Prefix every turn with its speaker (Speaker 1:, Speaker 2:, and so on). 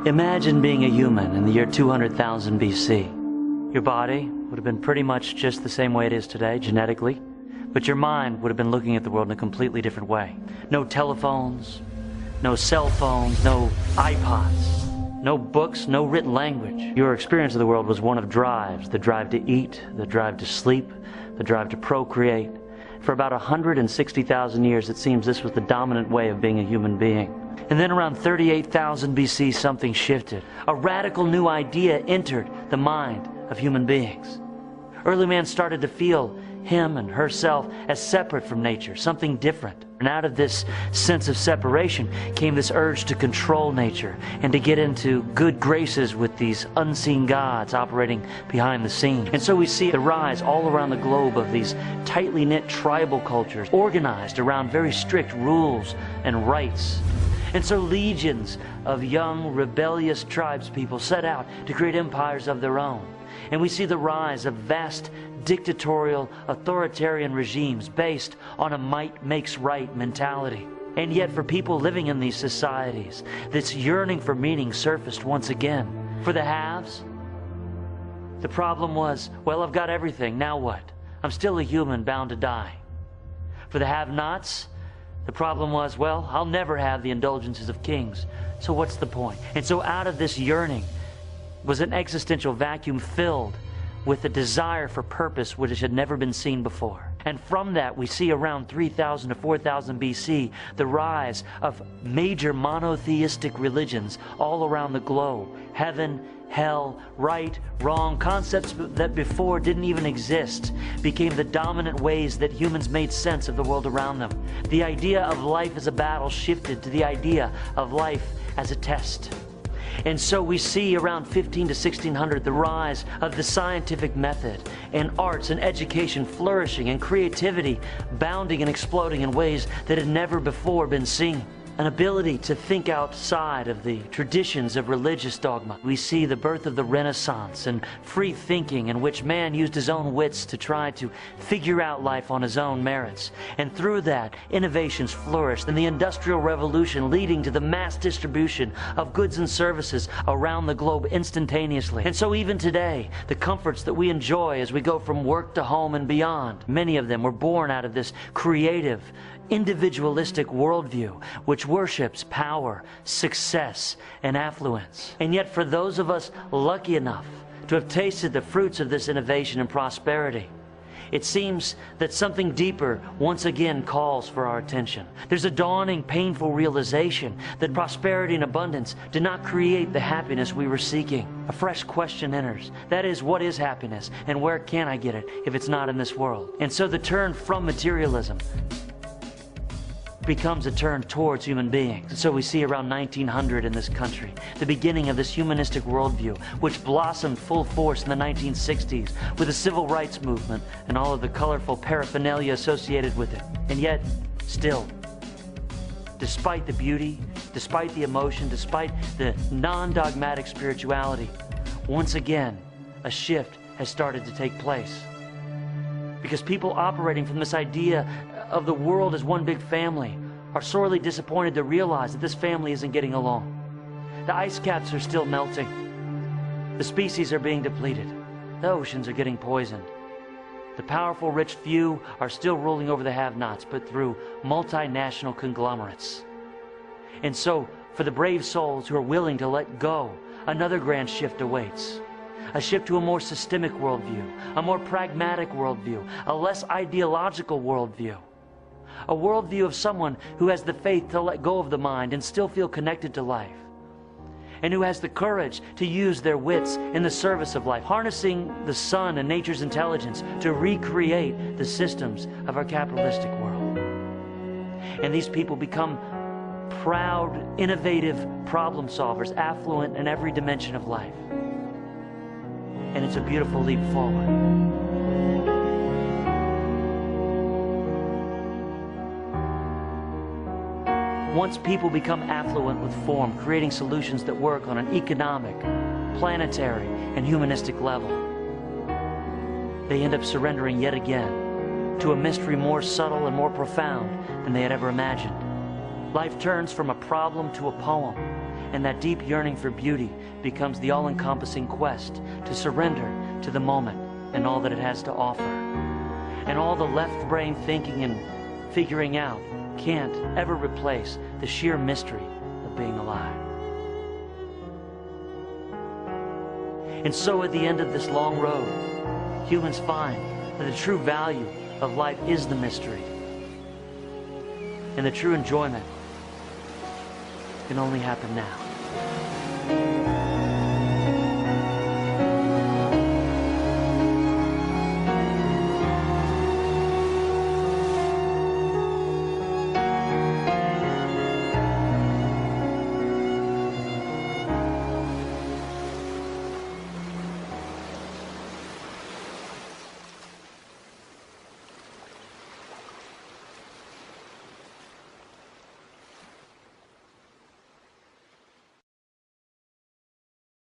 Speaker 1: Imagine being a human in the year 200,000 BC. Your body would have been pretty much just the same way it is today, genetically, but your mind would have been looking at the world in a completely different way. No telephones, no cell phones, no iPods, no books, no written language. Your experience of the world was one of drives: the drive to eat, the drive to sleep, the drive to procreate. For about 160,000 years, it seems this was the dominant way of being a human being. And then around 38,000 BC, something shifted. A radical new idea entered the mind of human beings. Early man started to feel him and herself as separate from nature, something different. And out of this sense of separation came this urge to control nature and to get into good graces with these unseen gods operating behind the scenes. And so we see the rise all around the globe of these tightly knit tribal cultures organized around very strict rules and rites. And so legions of young, rebellious tribespeople set out to create empires of their own. And we see the rise of vast dictatorial, authoritarian regimes based on a might makes right mentality. And yet for people living in these societies, this yearning for meaning surfaced once again. For the haves, the problem was, well, I've got everything, now what? I'm still a human bound to die. For the have-nots, the problem was, well, I'll never have the indulgences of kings, so what's the point? And so out of this yearning was an existential vacuum filled with a desire for purpose which had never been seen before. And from that we see around 3000 to 4000 BC the rise of major monotheistic religions all around the globe. Heaven, hell, right, wrong, concepts that before didn't even exist became the dominant ways that humans made sense of the world around them. The idea of life as a battle shifted to the idea of life as a test. And so we see around 15 to 1600 the rise of the scientific method and arts and education flourishing and creativity bounding and exploding in ways that had never before been seen. An ability to think outside of the traditions of religious dogma. We see the birth of the Renaissance and free thinking in which man used his own wits to try to figure out life on his own merits. And through that, innovations flourished and the Industrial Revolution leading to the mass distribution of goods and services around the globe instantaneously. And so even today, the comforts that we enjoy as we go from work to home and beyond, many of them were born out of this creative, individualistic worldview which worships power, success, and affluence. And yet for those of us lucky enough to have tasted the fruits of this innovation and prosperity, it seems that something deeper once again calls for our attention. There's a dawning, painful realization that prosperity and abundance did not create the happiness we were seeking. A fresh question enters. That is, what is happiness and where can I get it if it's not in this world? And so the turn from materialism becomes a turn towards human beings. So we see around 1900 in this country, the beginning of this humanistic worldview, which blossomed full force in the 1960s with the civil rights movement and all of the colorful paraphernalia associated with it. And yet, still, despite the beauty, despite the emotion, despite the non-dogmatic spirituality, once again, a shift has started to take place. Because people operating from this idea of the world as one big family are sorely disappointed to realize that this family isn't getting along. The ice caps are still melting. The species are being depleted. The oceans are getting poisoned. The powerful, rich few are still ruling over the have-nots, but through multinational conglomerates. And so, for the brave souls who are willing to let go, another grand shift awaits. A shift to a more systemic worldview, a more pragmatic worldview, a less ideological worldview. A worldview of someone who has the faith to let go of the mind and still feel connected to life. And who has the courage to use their wits in the service of life, harnessing the sun and nature's intelligence to recreate the systems of our capitalistic world. And these people become proud, innovative problem solvers, affluent in every dimension of life. And it's a beautiful leap forward. Once people become affluent with form, creating solutions that work on an economic, planetary, and humanistic level, they end up surrendering yet again to a mystery more subtle and more profound than they had ever imagined. Life turns from a problem to a poem, And that deep yearning for beauty becomes the all-encompassing quest to surrender to the moment and all that it has to offer. And all the left brain thinking and figuring out can't ever replace the sheer mystery of being alive. And so at the end of this long road, humans find that the true value of life is the mystery. And the true enjoyment can only happen now.